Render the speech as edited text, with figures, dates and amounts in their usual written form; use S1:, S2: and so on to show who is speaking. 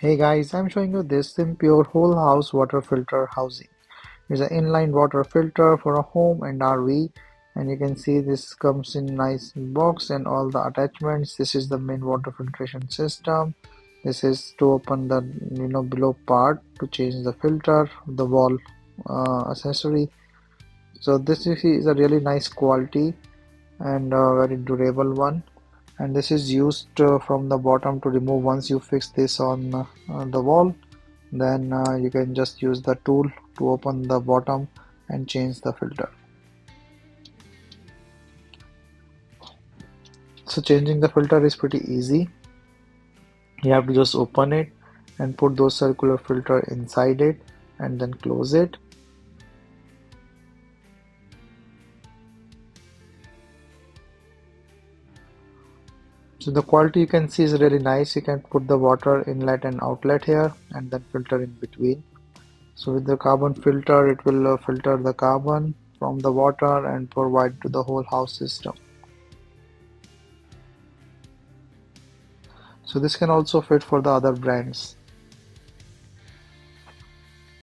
S1: Hey guys, I'm showing you this SimPure whole house water filter housing. It's an inline water filter for a home and RV, and you can see this comes in nice box and all the attachments. This is the main water filtration system. This is to open the below part to change the filter, the wall accessory. So this is a really nice quality and very durable one, and this is used from the bottom to remove. Once you fix this on the wall, then you can just use the tool to open the bottom and change the filter. So changing the filter is pretty easy. You have to just open it and put those circular filter inside it and then close it. So the quality you can see is really nice. You can put the water inlet and outlet here and then filter in between. So with the carbon filter, it will filter the carbon from the water and provide to the whole house system. So this can also fit for the other brands.